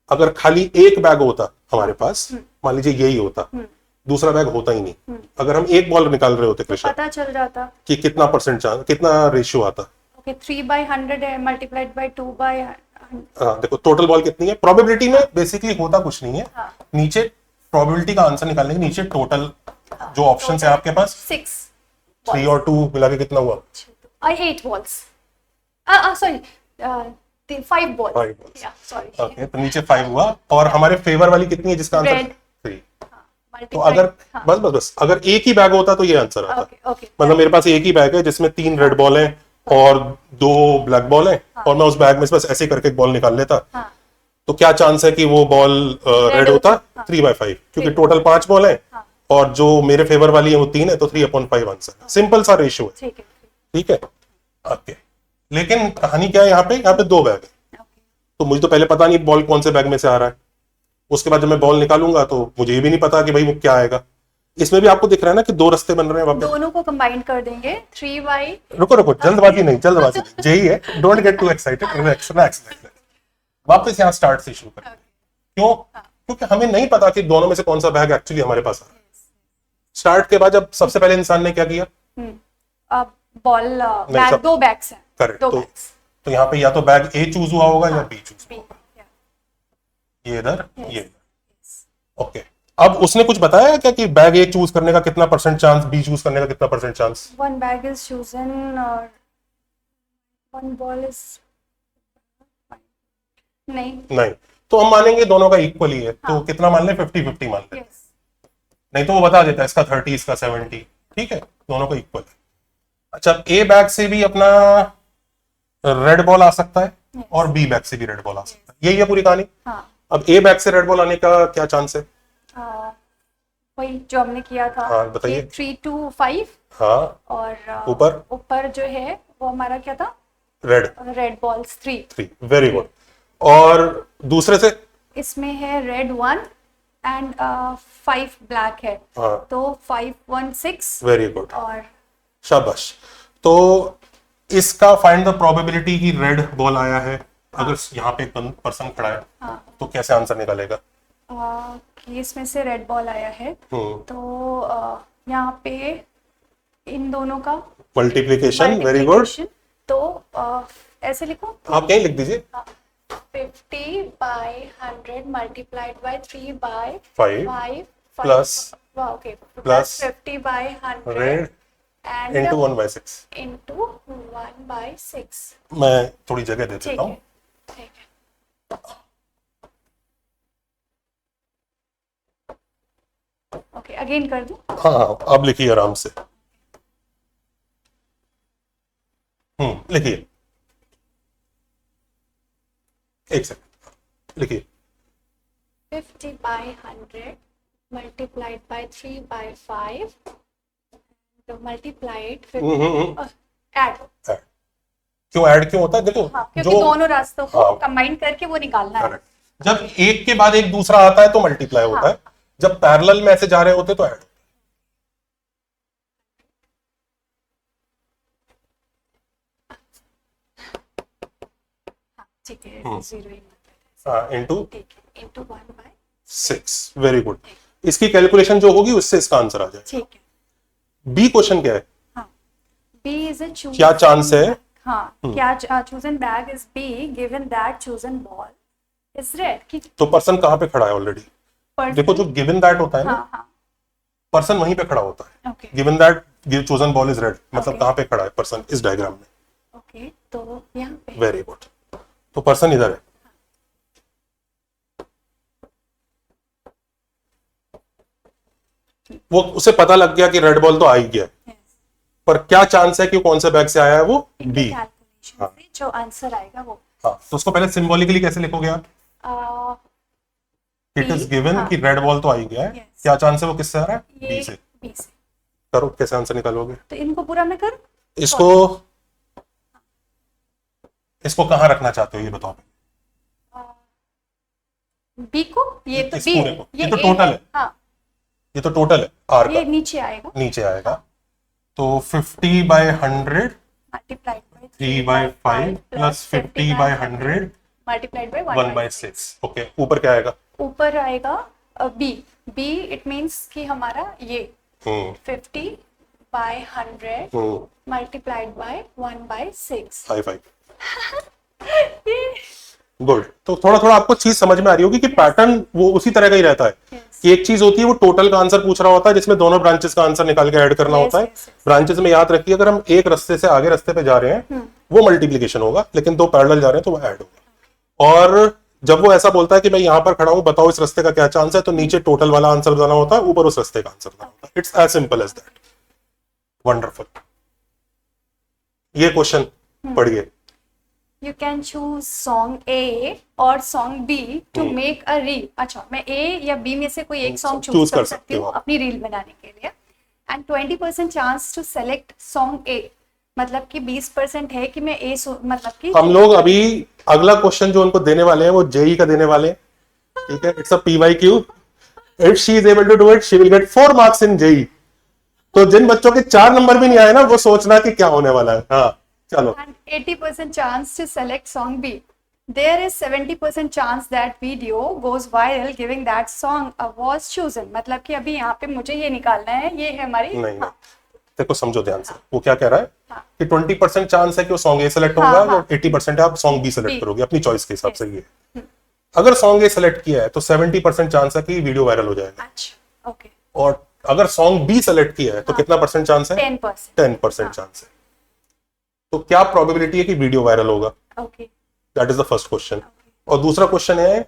[SPEAKER 1] अगर खाली एक बैग होता हमारे पास, मान लीजिए यही होता, दूसरा बैग होता ही नहीं, अगर हम एक बॉल निकाल रहे होते कृष्णा,
[SPEAKER 2] पता चल जाता
[SPEAKER 1] कि कितना परसेंट चांस, कितना रेशियो आता?
[SPEAKER 2] Okay, 3/100 multiplied by 2/100.
[SPEAKER 1] हाँ, देखो टोटल बॉल कितनी है। प्रोबेबिलिटी में बेसिकली होता कुछ नहीं है, नीचे प्रोबेबिलिटी का आंसर निकालने के नीचे टोटल जो ऑप्शन है आपके पास,
[SPEAKER 2] 6.
[SPEAKER 1] 3 और 2 मिला के कितना हुआ?
[SPEAKER 2] 8 balls. Sorry. 5 balls.
[SPEAKER 1] 5 balls.
[SPEAKER 2] Yeah, sorry.
[SPEAKER 1] Okay, तो नीचे 5 हुआ। और हमारे फेवर वाली कितनी है जिसका आंसर?
[SPEAKER 2] Red.
[SPEAKER 1] 3।
[SPEAKER 2] Multiplied.
[SPEAKER 1] तो अगर बस अगर एक ही बैग होता तो ये आंसर आता।
[SPEAKER 2] Okay, okay.
[SPEAKER 1] मतलब मेरे पास एक ही बैग है जिसमें 3 रेड बॉल हैं और 2 ब्लैक बॉल हैं, और मैं उस बैग में से बस ऐसे करके एक बॉल निकाल लेता, तो क्या चांस है कि वो बॉल रेड होता? 3/5, क्योंकि टोटल 5 बॉल है और जो मेरे फेवर वाली है वो 3 है, तो 3/5 आंसर। सिंपल सा रेशियो है।
[SPEAKER 2] ठीक है.
[SPEAKER 1] ठीक है, ओके। लेकिन कहानी क्या है, यहाँ पे 2 बैग है, तो मुझे तो पहले पता नहीं बॉल कौन से बैग में से आ रहा है। उसके बाद जब मैं बॉल निकालूंगा तो मुझे ये भी नहीं पता कि भाई वो क्या आएगा। इसमें भी आपको दिख रहा है ना कि 2 रास्ते बन रहे हैं वापस।
[SPEAKER 2] दोनों को कंबाइन कर देंगे 3/.
[SPEAKER 1] रुको, जल्दबाजी नहीं, यही है, don't get to excited, relax. वापस यहाँ स्टार्ट से शुरू करें। क्यों? क्योंकि हमें नहीं पता कि दोनों में से कौन सा बैग एक्चुअली हमारे पास आ रहा है। स्टार्ट के बाद जब सबसे पहले इंसान ने क्या किया,
[SPEAKER 2] बॉल बैग, 2 बैग्स हैं.
[SPEAKER 1] Correct,
[SPEAKER 2] 2 bags.
[SPEAKER 1] तो यहाँ पे या तो बैग ए चूज हुआ होगा या बी चूज हुआ होगा। ये इधर, ये ओके। अब उसने कुछ बताया क्या कि बैग ए चूज करने का कितना परसेंट चांस, बी चूज करने का कितना percent chance?
[SPEAKER 2] 1 bag is chosen or 1 ball is नहीं,
[SPEAKER 1] तो हम मानेंगे दोनों का इक्वल ही है। तो कितना मान ले? 50-50 मान ले।
[SPEAKER 2] yes.
[SPEAKER 1] नहीं तो वो बता देता है इसका 30, इसका 70। ठीक है, दोनों का इक्वल है। अच्छा, ए बैग से भी अपना रेड बॉल आ सकता है और बी बैग से भी रेड बॉल आ सकता है। यही है पूरी कहानी। अब ए बैग से रेड बॉल आने का क्या चांस है?
[SPEAKER 2] वही जो हमने किया था।
[SPEAKER 1] हाँ, बताइए।
[SPEAKER 2] 3 to 5।
[SPEAKER 1] हाँ,
[SPEAKER 2] और
[SPEAKER 1] ऊपर
[SPEAKER 2] जो है वो हमारा क्या था?
[SPEAKER 1] Red
[SPEAKER 2] balls 3।
[SPEAKER 1] Very good. और दूसरे से?
[SPEAKER 2] इसमें है रेड 1 एंड 5 ब्लैक है।
[SPEAKER 1] हाँ,
[SPEAKER 2] तो 5 1 6।
[SPEAKER 1] वेरी गुड,
[SPEAKER 2] और
[SPEAKER 1] शाबाश। तो इसका फाइंड द प्रोबेबिलिटी कि रेड बॉल आया है। अगर यहाँ पे एक पर्सन खड़ा है तो कैसे आंसर निकालेगा?
[SPEAKER 2] कि इसमें से रेड बॉल आया है तो यहाँ पे इन दोनों का
[SPEAKER 1] मल्टीप्लिकेशन, वेरी गुड।
[SPEAKER 2] तो ऐसे लिखो,
[SPEAKER 1] आप यही लिख दीजिए।
[SPEAKER 2] 50/100 multiplied by
[SPEAKER 1] 5 plus
[SPEAKER 2] 50/100 and
[SPEAKER 1] into 1/6
[SPEAKER 2] into 1/6।
[SPEAKER 1] मैं थोड़ी जगह दे देता हूँ।
[SPEAKER 2] ठीक है। ओके, अगेन कर दूं?
[SPEAKER 1] हाँ, अब लिखिए आराम से। लिखिए, एक सेकंड, लिखिए।
[SPEAKER 2] 50/100 multiplied by 3/5 multiplied add।
[SPEAKER 1] क्यों ऐड क्यों होता है? देखो,
[SPEAKER 2] क्योंकि दोनों रास्तों को कंबाइन करके वो निकालना है।
[SPEAKER 1] जब एक के बाद एक दूसरा आता है तो मल्टीप्लाई होता है, जब पैरेलल में ऐसे जा रहे होते तो ऐड।
[SPEAKER 2] ठीक है, 0
[SPEAKER 1] इंटू
[SPEAKER 2] 1/6।
[SPEAKER 1] Very good. इसकी कैलकुलेशन जो होगी उससे इसका आंसर आ जाएगा।
[SPEAKER 2] ठीक है।
[SPEAKER 1] बी क्वेश्चन क्या है?
[SPEAKER 2] बी इज अ
[SPEAKER 1] क्या चांस है?
[SPEAKER 2] क्या chosen bag is B given that chosen ball is red.
[SPEAKER 1] तो पर्सन कहाँ पे खड़ा है ऑलरेडी? देखो, जो गिवन दैट होता है ना, पर्सन वहीं पे खड़ा होता है। Given that chosen ball is red, मतलब कहाँ पे खड़ा है पर्सन इस डायग्राम में?
[SPEAKER 2] ओके, तो यहाँ पे।
[SPEAKER 1] Very good. तो पर्सन इधर है। वो उसे पता लग गया कि रेड बॉल तो आ ही गया, पर क्या चांस है कि कौन से बैग से आया है? वो बी।
[SPEAKER 2] जो आंसर आएगा वो।
[SPEAKER 1] हाँ, तो उसको पहले सिंबॉलिकली कैसे लिखोगे आप? इट इज गिवन कि रेड बॉल तो आ ही गया है। क्या चांस है वो किससे आ रहा है? बी से। करो, कैसे आंसर निकालोगे?
[SPEAKER 2] तो इनको पूरा मैं करूं?
[SPEAKER 1] इसको कहाँ रखना चाहते हो ये बताओ।
[SPEAKER 2] बी को? ये तो बी है,
[SPEAKER 1] ये तो टोटल है।
[SPEAKER 2] हाँ,
[SPEAKER 1] ये तो टोटल है आर का।
[SPEAKER 2] ये नीचे आएगा।
[SPEAKER 1] तो 50/100
[SPEAKER 2] multiplied by
[SPEAKER 1] 3/5 plus 50/100
[SPEAKER 2] multiplied by
[SPEAKER 1] 1/6। Okay, ऊपर क्या आएगा?
[SPEAKER 2] ऊपर आएगा बी। बी इट मींस कि हमारा ये 50/100 मल्टीप्लाइड बाय 1/6।
[SPEAKER 1] 5 गुड। तो थोड़ा थोड़ा आपको चीज समझ में आ रही होगी कि पैटर्न वो उसी तरह का ही रहता है। कि एक चीज होती है वो टोटल का आंसर पूछ रहा होता है, जिसमें दोनों ब्रांचेस का आंसर निकाल के ऐड करना होता है। ब्रांचेस में याद रखिए, अगर हम एक रास्ते से आगे रास्ते पे जा रहे हैं वो मल्टीप्लीकेशन होगा, लेकिन दो पैरेलल जा रहे हैं तो वो ऐड होगा। और जब वो ऐसा बोलता है कि मैं यहां पर खड़ा हूं, बताओ इस रास्ते का क्या चांस है, तो नीचे टोटल वाला आंसर बताना होता है, ऊपर उस रास्ते का आंसर बताना होता है। It's as simple as that. Wonderful. ये क्वेश्चन पढ़िए।
[SPEAKER 2] You can choose song A or song B to make a reel। अच्छा, मैं A या B में से कोई एक सॉन्ग चूज कर सकती हूँ अपनी रील बनाने के लिए। And 20% chance to select song A, मतलब कि 20% है कि मैं A मतलब कि
[SPEAKER 1] हम लोग अभी अगला क्वेश्चन जो उनको देने वाले हैं वो जेई का देने वाले हैं। ठीक है, it's a PYQ। If she is able to do it she will get 4 marks in JEE. तो जिन बच्चों के 4 नंबर भी नहीं आए ना, वो सोचना कि क्या होने वाला है। हाँ, चलो।
[SPEAKER 2] 80% chance to select song B. There is 70% chance that video goes viral giving that song was chosen। मतलब कि अभी यहाँ पे मुझे ये निकालना है, ये है हमारी।
[SPEAKER 1] नहीं, देखो समझो ध्यान से। वो क्या कह रहा है कि 20% चांस है कि वो सॉन्ग ए सेलेक्ट होगा और 80% आप सॉन्ग बी सेलेक्ट करोगे अपनी चॉइस के हिसाब से। ये अगर सॉन्ग ए सेलेक्ट किया है तो 70% चांस है कि वीडियो वायरल हो जाएगा।
[SPEAKER 2] अच्छा, ओके।
[SPEAKER 1] और अगर सॉन्ग बी सेलेक्ट किया है तो कितना परसेंट चांस है? 10% चांस है। तो क्या प्रोबेबिलिटी है कि वीडियो वायरल होगा?
[SPEAKER 2] Okay,
[SPEAKER 1] that is the first question. और दूसरा क्वेश्चन है,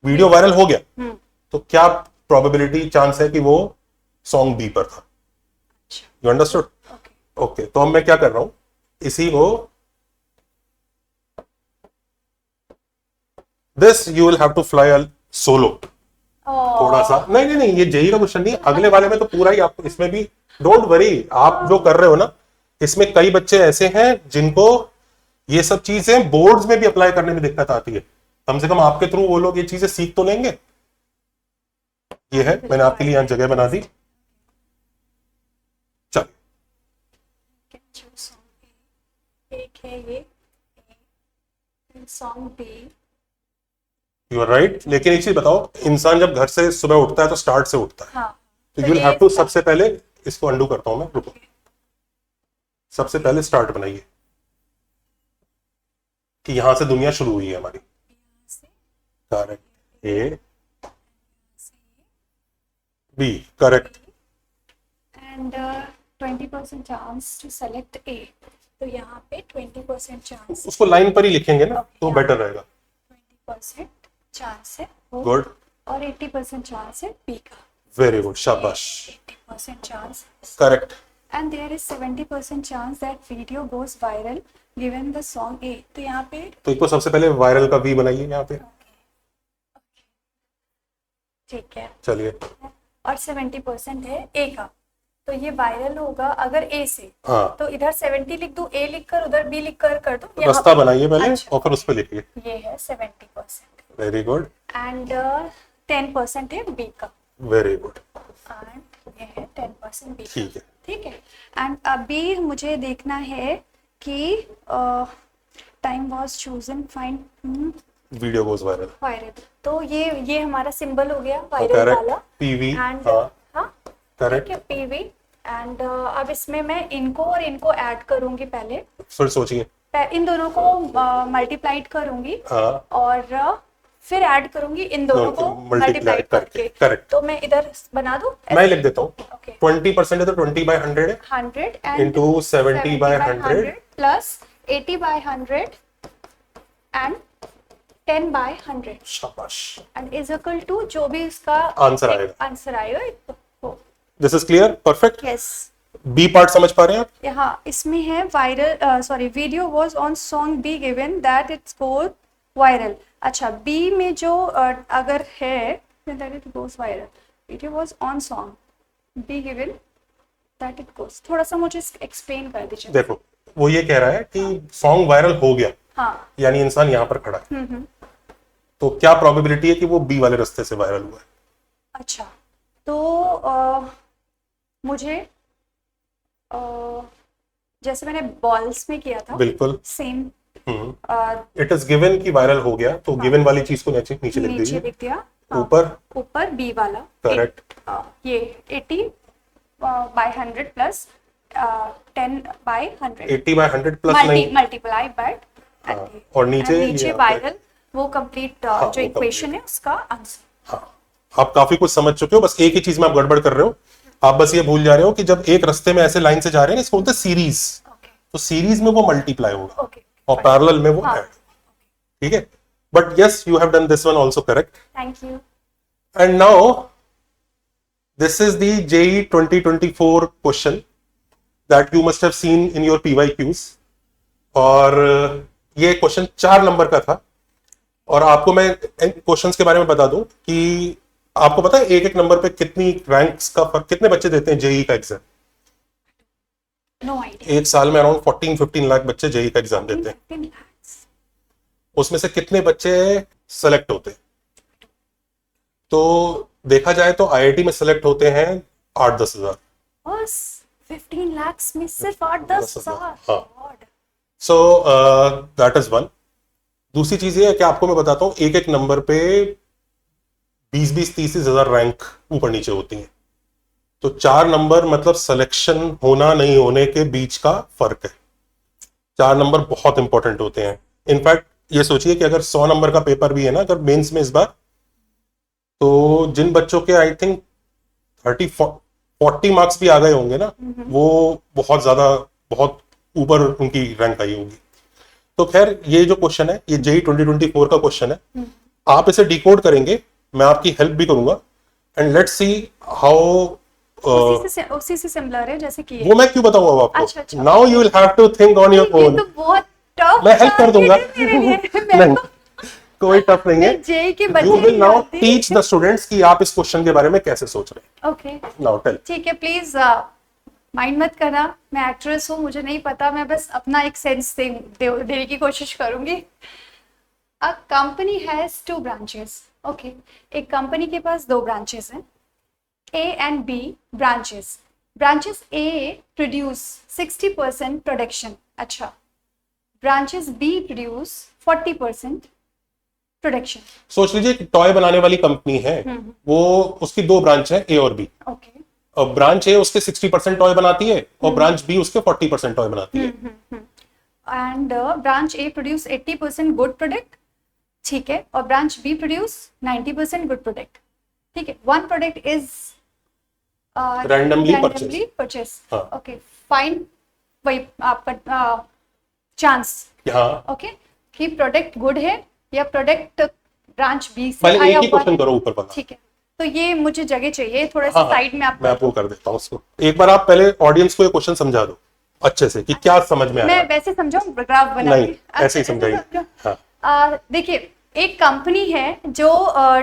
[SPEAKER 1] वीडियो वायरल हो गया तो क्या प्रोबेबिलिटी चांस है कि वो सॉन्ग बी पर था? You understood? ओके, तो अब मैं क्या कर रहा हूं, इसी को this you will have to fly solo. थोड़ा सा नहीं, ये जेई का क्वेश्चन नहीं, अगले वाले में तो पूरा ही आपको, इसमें भी डोंट वरी, आप जो कर रहे हो ना, इसमें कई बच्चे ऐसे हैं जिनको ये सब चीजें बोर्ड्स में भी अप्लाई करने में दिक्कत आती है, कम से कम आपके थ्रू वो लोग ये चीजें सीख तो लेंगे। ये है, मैंने आपके लिए यहां जगह बना दी। चल,
[SPEAKER 2] एक है ये song B.
[SPEAKER 1] You are right, लेकिन एक चीज बताओ, इंसान जब घर से सुबह उठता है तो स्टार्ट से उठता है,
[SPEAKER 2] हाँ,
[SPEAKER 1] तो यू हैव टू, सबसे पहले इसको अंडू करता हूं मैं, रुको, सबसे पहले स्टार्ट बनाइए कि यहां से दुनिया शुरू हुई है हमारी। Correct, A B, correct.
[SPEAKER 2] And 20% chance to select A, तो यहाँ पे 20% चांस,
[SPEAKER 1] उसको लाइन पर ही लिखेंगे ना, तो बेटर रहेगा।
[SPEAKER 2] 20% चांस है वो,
[SPEAKER 1] गुड,
[SPEAKER 2] और 80% चांस है बी का।
[SPEAKER 1] वेरी गुड, शाबाश,
[SPEAKER 2] 80% chance,
[SPEAKER 1] correct.
[SPEAKER 2] and there is 70% chance that video goes viral given the song A। तो यहाँ पे
[SPEAKER 1] तो इसको सबसे पहले वायरल का वी बनाइए यहाँ पे,
[SPEAKER 2] ठीक है,
[SPEAKER 1] चलिए।
[SPEAKER 2] और 70% है ए का, तो ये वायरल होगा अगर ए से,
[SPEAKER 1] हाँ,
[SPEAKER 2] तो इधर 70 लिख दूं, ए लिख कर उधर बी लिख कर दो,
[SPEAKER 1] रास्ता बनाइए पहले,
[SPEAKER 2] अच्छा,
[SPEAKER 1] और फिर उस पर लिखिए।
[SPEAKER 2] ये है 70%,
[SPEAKER 1] वेरी गुड,
[SPEAKER 2] एंड 10% है बी का,
[SPEAKER 1] वेरी गुड,
[SPEAKER 2] एंड ये है 10% बी।
[SPEAKER 1] ठीक है,
[SPEAKER 2] ठीक है, एंड अभी मुझे देखना है कि time was chosen find
[SPEAKER 1] video goes viral,
[SPEAKER 2] viral, तो ये हमारा सिंबल हो गया वायरल वाला,
[SPEAKER 1] पीवी,
[SPEAKER 2] एंड
[SPEAKER 1] हाँ,
[SPEAKER 2] हाँ
[SPEAKER 1] करेक्ट।
[SPEAKER 2] ठीक है, पीवी, एंड अब इसमें मैं इनको और इनको ऐड करूंगी पहले,
[SPEAKER 1] फिर सोचिए,
[SPEAKER 2] इन दोनों को मल्टीप्लाइड करूंगी,
[SPEAKER 1] हाँ,
[SPEAKER 2] और फिर ऐड करूंगी इन दोनों को मल्टीप्लाई करके,
[SPEAKER 1] करेक्ट।
[SPEAKER 2] तो मैं इधर बना दूं,
[SPEAKER 1] मैं लिख देता हूँ,
[SPEAKER 2] ओके,
[SPEAKER 1] 20% है तो 20/100 है,
[SPEAKER 2] 100
[SPEAKER 1] इंटू 70/100
[SPEAKER 2] प्लस 80/100 एंड 10/100,
[SPEAKER 1] शाबाश,
[SPEAKER 2] एंड इज इक्वल टू जो भी इसका
[SPEAKER 1] आंसर आएगा।
[SPEAKER 2] आंसर आएगा।
[SPEAKER 1] This is clear, perfect.
[SPEAKER 2] Yes,
[SPEAKER 1] B part समझ पा रहे हैं आप?
[SPEAKER 2] यहाँ इसमें है viral, sorry, video was on song B given that it's go viral. अच्छा, बी में जो अगर है that it goes viral, video was on song B given that it goes, थोड़ा सा मुझे एक्सप्लेन कर दीजिए।
[SPEAKER 1] देखो, वो ये कह रहा है कि सॉन्ग वायरल हो गया,
[SPEAKER 2] हाँ,
[SPEAKER 1] यानी इंसान यहाँ पर खड़ा है, तो क्या प्रोबेबिलिटी है कि वो बी वाले रास्ते से वायरल हुआ है?
[SPEAKER 2] अच्छा, तो मुझे जैसे मैंने बॉल्स में किया था,
[SPEAKER 1] बिल्कुल
[SPEAKER 2] सेम,
[SPEAKER 1] इट इज गिवन कि वायरल हो गया, तो गिवन वाली चीज को नीचे नीचे लिख
[SPEAKER 2] नीचे
[SPEAKER 1] दीजिए,
[SPEAKER 2] लिख दिया, ऊपर बी वाला,
[SPEAKER 1] करेक्ट,
[SPEAKER 2] ये 80/100 प्लस 10/100,
[SPEAKER 1] 80/100 प्लस नहीं,
[SPEAKER 2] मल्टीप्लाई बाय,
[SPEAKER 1] और नीचे
[SPEAKER 2] वायरल, वो कंप्लीट
[SPEAKER 1] हाँ,
[SPEAKER 2] जो इक्वेशन है उसका आंसर।
[SPEAKER 1] हाँ, आप काफी कुछ समझ चुके हो, बस एक ही चीज में आप गड़बड़ कर रहे हो, आप बस ये भूल जा रहे हो कि जब एक रास्ते में ऐसे लाइन से जा रहे हैं, इसको बोलते हैं सीरीज, तो सीरीज में वो मल्टीप्लाई होगा, और पैरेलल में वो ऐड, ठीक है। But yes, you have done this one also correct,
[SPEAKER 2] thank you.
[SPEAKER 1] And now this is the JEE 2024 question that you must have seen in your PYQs, और ये क्वेश्चन 4 नंबर का था, और आपको मैं क्वेश्चंस के बारे में बता दूं कि आपको पता है एक एक नंबर पे कितनी रैंक्स का फर्क, कितने बच्चे देते हैं JEE का एग्जाम?
[SPEAKER 2] No idea.
[SPEAKER 1] एक साल में अराउंड 14-15 लाख बच्चे JEE का एग्जाम देते हैं, उसमें से कितने बच्चे सेलेक्ट होते हैं? तो देखा जाए तो IIT में सेलेक्ट होते हैं 8-10 हजार,
[SPEAKER 2] बस 15 लाख में सिर्फ 8-10 हजार।
[SPEAKER 1] हाँ, सो दैट इज वन। दूसरी चीज ये है कि आपको मैं बताता हूँ, एक एक नंबर पे 20-30 हजार रैंक ऊपर नीचे होती हैं, तो 4 नंबर मतलब सिलेक्शन होना नहीं होने के बीच का फर्क है। 4 नंबर बहुत इंपॉर्टेंट होते हैं। इनफैक्ट ये सोचिए कि अगर 100 नंबर का पेपर भी है ना, अगर मेंस में इस बार, तो जिन बच्चों के आई थिंक 30-40 मार्क्स भी आ गए होंगे ना, वो बहुत ज्यादा, बहुत ऊपर उनकी रैंक आई होगी। तो खैर, ये जो क्वेश्चन है, ये JEE 2024 का क्वेश्चन है, आप इसे डिकोड करेंगे, मैं आपकी हेल्प भी करूंगा, एंड लेट्स सी हाउ।
[SPEAKER 2] उसी से सिमिलर है जैसे कि
[SPEAKER 1] वो मैं क्यों बताऊंगा अब आपको?
[SPEAKER 2] अच्छा।
[SPEAKER 1] Now you will have to think on your
[SPEAKER 2] ये
[SPEAKER 1] ओन।
[SPEAKER 2] तो बहुत टफ,
[SPEAKER 1] मैं हेल्प कर दूंगा।
[SPEAKER 2] नहीं,
[SPEAKER 1] नहीं, कोई टफ नहीं है।
[SPEAKER 2] जेई के बच्चे
[SPEAKER 1] यू विल नाउ
[SPEAKER 2] जानते हैं।
[SPEAKER 1] टीच द स्टूडेंट्स कि आप इस क्वेश्चन के बारे में कैसे सोच रहे हैं।
[SPEAKER 2] Okay
[SPEAKER 1] now tell.
[SPEAKER 2] ठीक है, प्लीज माइंड मत करना, मैं एक्ट्रेस हूँ, मुझे नहीं पता, मैं बस अपना एक सेंस देने की कोशिश करूंगी। A company has 2 branches. Okay, एक कंपनी के पास 2 ब्रांचेस हैं, A and B branches. Branches A produce 60% production, अच्छा, ब्रांचेस बी प्रोड्यूस 40% प्रोडक्शन।
[SPEAKER 1] सोच लीजिए कि टॉय बनाने वाली कंपनी है, वो उसकी 2 ब्रांच है, ए और बी।
[SPEAKER 2] ओके
[SPEAKER 1] और ब्रांच ए उसके 60% टॉय बनाती है और ब्रांच बी उसके 40% टॉय बनाती है।
[SPEAKER 2] And branch A produce 80% good product, ठीक है, और branch B produce 90% good product, ठीक है। One product is
[SPEAKER 1] Randomly
[SPEAKER 2] purchase.
[SPEAKER 1] हाँ।
[SPEAKER 2] ओके फाइन, वही आपका चांस,
[SPEAKER 1] हाँ,
[SPEAKER 2] ओके, कि प्रोडक्ट गुड है या प्रोडक्ट ब्रांच बी से
[SPEAKER 1] पहले
[SPEAKER 2] आया
[SPEAKER 1] एक ही
[SPEAKER 2] हुआ
[SPEAKER 1] क्वेश्चन
[SPEAKER 2] है,
[SPEAKER 1] करो ऊपर वाला।
[SPEAKER 2] ठीक है। तो ये मुझे जगह चाहिए थोड़ा सा
[SPEAKER 1] हाँ,
[SPEAKER 2] साइड में, आप
[SPEAKER 1] मैं आपको कर देता हूँ उसको। एक बार आप पहले ऑडियंस को ये क्वेश्चन समझा दो अच्छे से कि क्या समझ में आया।
[SPEAKER 2] मैं वैसे समझाऊं ग्राफ बना
[SPEAKER 1] नहीं,
[SPEAKER 2] के?
[SPEAKER 1] ऐसे ही समझाइए।
[SPEAKER 2] समझाऊं?
[SPEAKER 1] हाँ।
[SPEAKER 2] देखिए, एक कंपनी है जो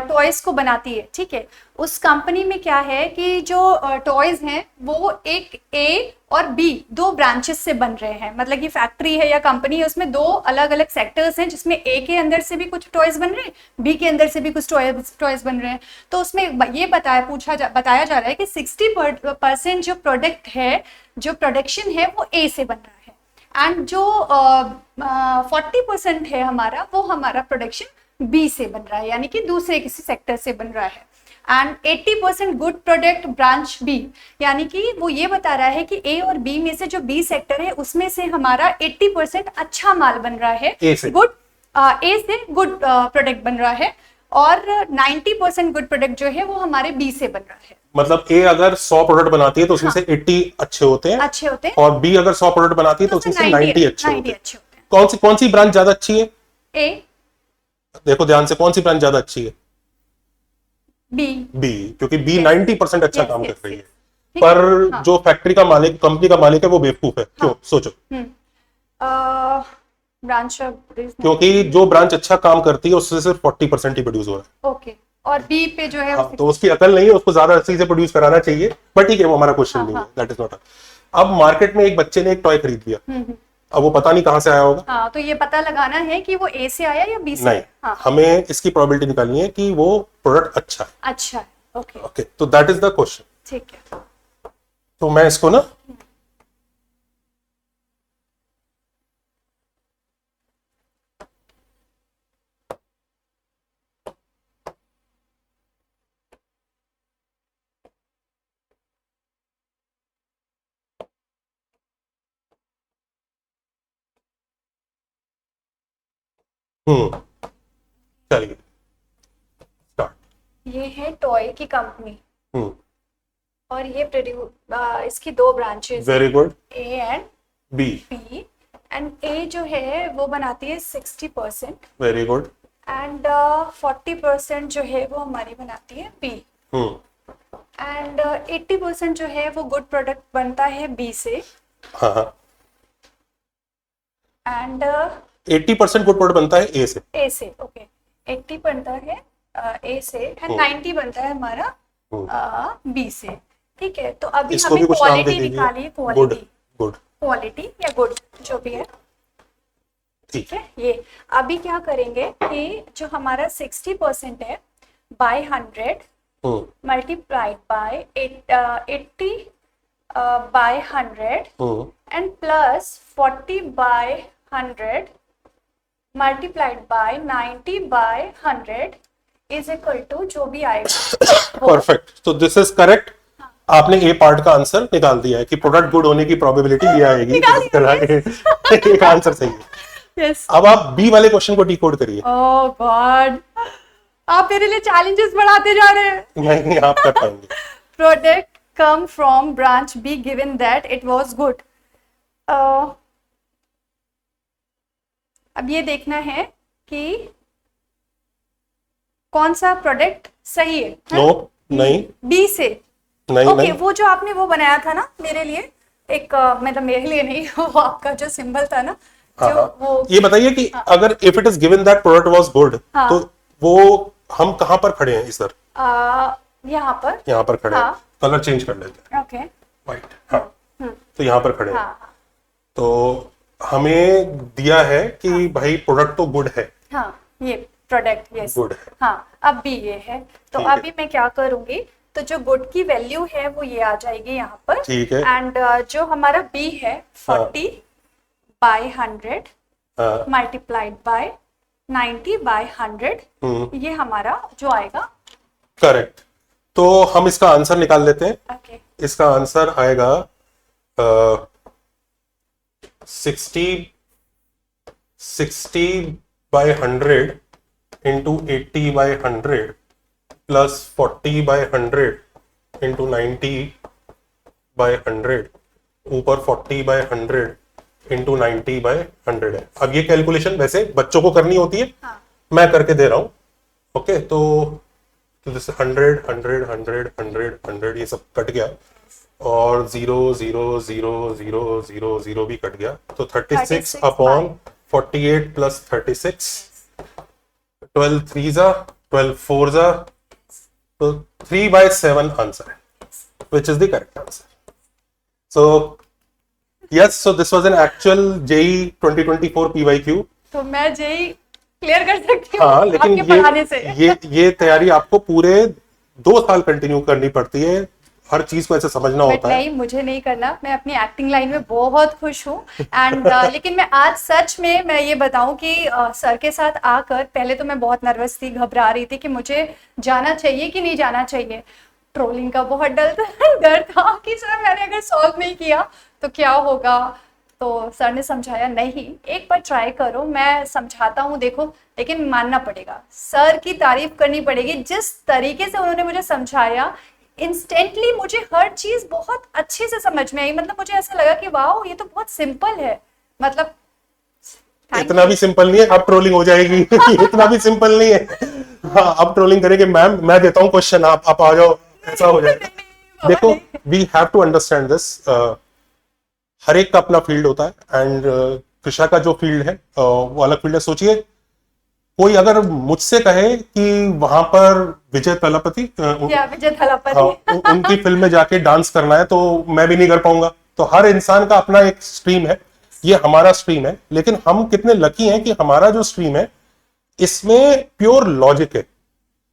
[SPEAKER 2] टॉयज को बनाती है, ठीक है। उस कंपनी में क्या है कि जो टॉयज हैं वो एक ए और बी 2 ब्रांचेस से बन रहे हैं, मतलब ये फैक्ट्री है या कंपनी है, उसमें 2 अलग अलग सेक्टर्स हैं, जिसमें ए के अंदर से भी कुछ टॉयज बन रहे हैं, बी के अंदर से भी कुछ टॉयज बन रहे हैं। तो उसमें ये बताया जा रहा है कि 60% जो प्रोडक्ट है, जो प्रोडक्शन है, वो ए से बन रहा है, एंड जो 40% है हमारा, वो हमारा प्रोडक्शन बी से बन रहा है, यानी कि दूसरे किसी सेक्टर से बन रहा है। And 80% good product branch B, यानी कि वो ये बता रहा है कि ए और बी में से जो बी सेक्टर है उसमें से हमारा 80% अच्छा माल बन रहा है,
[SPEAKER 1] ए से
[SPEAKER 2] गुड प्रोडक्ट बन रहा है, और 90% गुड प्रोडक्ट जो है वो हमारे बी से बन रहा है।
[SPEAKER 1] मतलब ए अगर 100 प्रोडक्ट बनाती है तो उसमें से 80 अच्छे होते हैं, और बी अगर 100 प्रोडक्ट बनाती है तो उसमें से 90 अच्छे होते हैं। कौन सी ब्रांच ज्यादा अच्छी है?
[SPEAKER 2] ए।
[SPEAKER 1] देखो ध्यान से, कौन सी ब्रांच ज्यादा अच्छी है?
[SPEAKER 2] बी।
[SPEAKER 1] बी, क्योंकि बी 90% अच्छा काम कर रही है।
[SPEAKER 2] ठीक
[SPEAKER 1] पर
[SPEAKER 2] है, हाँ।
[SPEAKER 1] जो फैक्ट्री का मालिक, कंपनी का मालिक है, वो बेवकूफ है। क्यों? सोचो।
[SPEAKER 2] ब्रांच,
[SPEAKER 1] क्योंकि जो ब्रांच अच्छा काम करती है उससे सिर्फ 40% ही प्रोड्यूस हो रहा है।
[SPEAKER 2] ओके, और बी पे जो है
[SPEAKER 1] हाँ, तो उसकी अकल नहीं है, उसको ज्यादा अच्छी से प्रोड्यूस कराना चाहिए। बट ठीक है, वो हमारा क्वेश्चन नहीं है, दैट इज नॉट। अब मार्केट में एक बच्चे ने एक टॉय खरीद लिया, अब वो पता नहीं कहां से आया होगा।
[SPEAKER 2] हाँ, तो ये पता लगाना है कि वो ए से आया या बी से?
[SPEAKER 1] नहीं,
[SPEAKER 2] हाँ।
[SPEAKER 1] हमें इसकी प्रोबेबिलिटी निकालनी है कि वो प्रोडक्ट अच्छा है।
[SPEAKER 2] अच्छा है, ओके
[SPEAKER 1] ओके, तो दैट इज द क्वेश्चन।
[SPEAKER 2] ठीक है।
[SPEAKER 1] तो मैं इसको ना चलिए स्टार्ट।
[SPEAKER 2] ये है टॉय की कंपनी,
[SPEAKER 1] हम्म,
[SPEAKER 2] और ये इसकी 2 branches,
[SPEAKER 1] very good.
[SPEAKER 2] A and
[SPEAKER 1] B,
[SPEAKER 2] B, and A जो है वो बनाती है 60%,
[SPEAKER 1] वेरी गुड।
[SPEAKER 2] एंड 40% जो है वो हमारी बनाती है बी, एंड 80% जो है वो गुड प्रोडक्ट बनता है बी से,
[SPEAKER 1] हाँ हाँ,
[SPEAKER 2] एंड
[SPEAKER 1] 80% गुड प्रोडक्ट बनता है ए से।
[SPEAKER 2] ए से, ओके, 80 बनता है ए से, एंड 90 बनता है हमारा बी से, ठीक है। तो अभी
[SPEAKER 1] इसको
[SPEAKER 2] हमें
[SPEAKER 1] भी कुछ नाम दे
[SPEAKER 2] क्वालिटी
[SPEAKER 1] दीजिए।
[SPEAKER 2] निकाली,
[SPEAKER 1] गुड, गुड,
[SPEAKER 2] क्वालिटी या गुड जो भी है, ठीक है। ये अभी क्या करेंगे कि जो हमारा 60% है by 100 multiplied by 80 by 100 and plus 40 by 100 multiplied by 90 by 100 is equal to जो भी आएगा।
[SPEAKER 1] परफेक्ट, तो दिस इज करेक्ट। आपने ए पार्ट का आंसर निकाल दिया है कि प्रोडक्ट गुड होने की प्रोबेबिलिटी ये आएगी। एक आंसर सही है।
[SPEAKER 2] यस।
[SPEAKER 1] अब आप बी वाले क्वेश्चन को डिकोड करिए।
[SPEAKER 2] ओह गॉड, आप मेरे लिए चैलेंजेस बढ़ाते जा रहे हैं।
[SPEAKER 1] नहीं, आप कर पाएंगे।
[SPEAKER 2] Product come from branch B given that it was good. अब ये देखना है कि कौन सा प्रोडक्ट सही है।
[SPEAKER 1] नो, नहीं,
[SPEAKER 2] बी से।
[SPEAKER 1] नहीं,
[SPEAKER 2] ओके,
[SPEAKER 1] नहीं।
[SPEAKER 2] वो जो आपने वो बनाया था ना मेरे लिए, एक मतलब मेरे लिए नहीं, वो आपका जो सिंबल था ना,
[SPEAKER 1] हाँ,
[SPEAKER 2] जो
[SPEAKER 1] हाँ।
[SPEAKER 2] वो
[SPEAKER 1] ये बताइए कि अगर if it is given that product was good,
[SPEAKER 2] हाँ।
[SPEAKER 1] तो वो हम कहाँ पर खड़े हैं इस तरह?
[SPEAKER 2] यहाँ पर।
[SPEAKER 1] यहाँ पर खड़े हैं।
[SPEAKER 2] हाँ।
[SPEAKER 1] कलर चेंज कर लेते हैं,
[SPEAKER 2] ओके।
[SPEAKER 1] व्हाइट। हाँ, तो यहाँ पर खड़े हैं।
[SPEAKER 2] हाँ
[SPEAKER 1] तो हमें दिया है कि भाई प्रोडक्ट तो गुड है,
[SPEAKER 2] हाँ, ये प्रोडक्ट यस
[SPEAKER 1] गुड है।
[SPEAKER 2] हाँ, अब भी ये है। तो
[SPEAKER 1] ठीक है।
[SPEAKER 2] अभी मैं क्या करूंगी, तो जो गुड की वैल्यू है वो ये आ जाएगी यहाँ पर।
[SPEAKER 1] ठीक है।
[SPEAKER 2] एंड जो हमारा बी है 40/100
[SPEAKER 1] हाँ,
[SPEAKER 2] मल्टीप्लाइड बाय 90/100, ये हमारा जो आएगा।
[SPEAKER 1] करेक्ट। तो हम इसका आंसर निकाल लेते हैं।
[SPEAKER 2] ओके।
[SPEAKER 1] इसका आंसर आएगा 60/100 इंटू 80/100 प्लस 40/100 इंटू 90/100 ऊपर 40/100 इंटू 90/100 है। अब ये कैलकुलेशन वैसे बच्चों को करनी होती है,
[SPEAKER 2] हाँ।
[SPEAKER 1] मैं करके दे रहा हूं। ओके, तो जैसे 100 100 100 100 100 ये सब कट गया, और 0 0 0 0 0 0 भी कट गया, तो 36 अपॉन 48 प्लस 36, 12 3 जा 12 4 जा, तो 3/7 आंसर है, which is the correct answer. So yes, so this was an actual JEE 2024 PYQ.
[SPEAKER 2] तो मैं जेई क्लियर कर सकती हूँ
[SPEAKER 1] हाँ, लेकिन
[SPEAKER 2] आपके पढ़ाने से।
[SPEAKER 1] ये तैयारी आपको पूरे 2 साल कंटिन्यू करनी पड़ती है, हर चीज को ऐसे समझना
[SPEAKER 2] बट
[SPEAKER 1] होता है।
[SPEAKER 2] नहीं, मुझे नहीं करना, मैं अपनी एक्टिंग लाइन में बहुत खुश हूँ। एंड लेकिन मैं आज सच में मैं ये बताऊं कि सर के साथ आकर पहले तो मैं बहुत नर्वस थी, घबरा रही थी कि मुझे जाना चाहिए कि नहीं जाना चाहिए। ट्रोलिंग का बहुत डर था कि सर मैंने अगर सॉल्व नहीं किया तो क्या होगा। तो सर ने समझाया नहीं, एक बार ट्राई करो, मैं समझाता हूँ देखो, लेकिन मानना पड़ेगा, सर की तारीफ करनी पड़ेगी। जिस तरीके से उन्होंने मुझे समझाया, इंस्टेंटली मुझे हर चीज बहुत अच्छे से समझ में आई। मतलब मुझे ऐसा लगा कि वाह, ये तो बहुत सिंपल है। मतलब
[SPEAKER 1] इतना भी सिंपल नहीं है, अब ट्रोलिंग हो जाएगी। इतना भी सिंपल नहीं है। हाँ, अब ट्रोलिंग करेंगे, मैम मैं देता हूँ क्वेश्चन, आप आ जाओ, ऐसा हो जाएगा। देखो, we have to understand this, हर एक का अपना फील्ड होता है, एंड कृषा का जो फील्ड है वो अलग फील्ड है। सोचिए, कोई अगर मुझसे कहे कि वहां पर विजय थलापति
[SPEAKER 2] या विजय थलापति
[SPEAKER 1] उनकी फिल्म में जाके डांस करना है, तो मैं भी नहीं कर पाऊंगा। तो हर इंसान का अपना एक स्ट्रीम है, ये हमारा स्ट्रीम है। लेकिन हम कितने लकी हैं कि हमारा जो स्ट्रीम है इसमें प्योर लॉजिक है।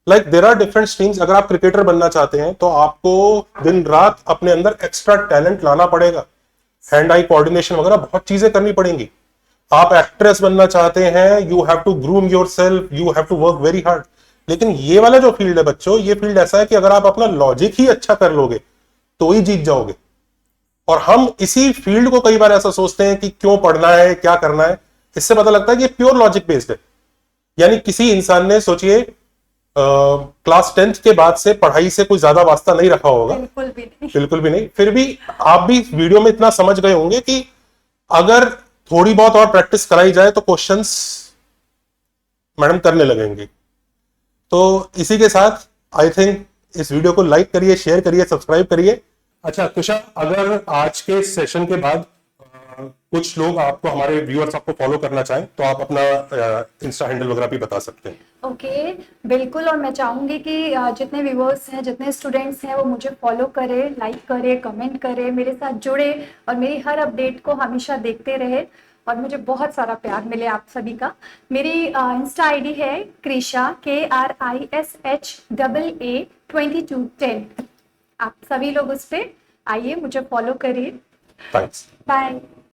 [SPEAKER 1] Like there are different streams. अगर आप क्रिकेटर बनना चाहते हैं तो आपको दिन रात अपने अंदर एक्स्ट्रा टैलेंट लाना पड़ेगा, हैंड आई कोऑर्डिनेशन वगैरह बहुत चीजें करनी पड़ेंगी। आप एक्ट्रेस बनना चाहते हैं, you have to groom yourself, you have to work very hard. लेकिन ये वाला जो फील्ड है बच्चों, ये फील्ड ऐसा है कि अगर आप अपना लॉजिक ही अच्छा कर लोगे तो ही जीत जाओगे। और हम इसी फील्ड को कई बार ऐसा सोचते हैं कि क्यों पढ़ना है, क्या करना है। इससे पता लगता है कि प्योर लॉजिक बेस्ड है। यानी किसी इंसान ने, सोचिए, क्लास 10th के बाद से पढ़ाई से कोई ज्यादा वास्ता नहीं रखा होगा,
[SPEAKER 2] बिल्कुल भी नहीं।
[SPEAKER 1] बिल्कुल भी नहीं। फिर भी आप भी वीडियो में इतना समझ गए होंगे कि अगर थोड़ी बहुत और प्रैक्टिस कराई जाए तो क्वेश्चंस मैडम करने लगेंगे। तो इसी के साथ आई थिंक इस वीडियो को लाइक करिए, शेयर करिए, सब्सक्राइब करिए। अच्छा कृषा, अगर आज के सेशन के बाद कुछ लोग आपको, हमारे व्यूअर्स आपको फॉलो करना चाहें तो आप अपना इंस्टा हैंडल वगैरह भी बता सकते हैं।
[SPEAKER 2] ओके, बिल्कुल। और मैं चाहूंगी कि जितने व्यूअर्स हैं, जितने स्टूडेंट्स हैं, वो मुझे फॉलो करें, लाइक करें, कमेंट करें, मेरे साथ जुड़े और मेरी हर अपडेट को हमेशा देखते रहे और मुझे बहुत सारा प्यार मिले आप सभी का। मेरी इंस्टा आईडी है कृषा, KRISHAA2210। आप सभी लोग उस पर आइए, मुझे फॉलो करिए।
[SPEAKER 1] थैंक्स।
[SPEAKER 2] बाय।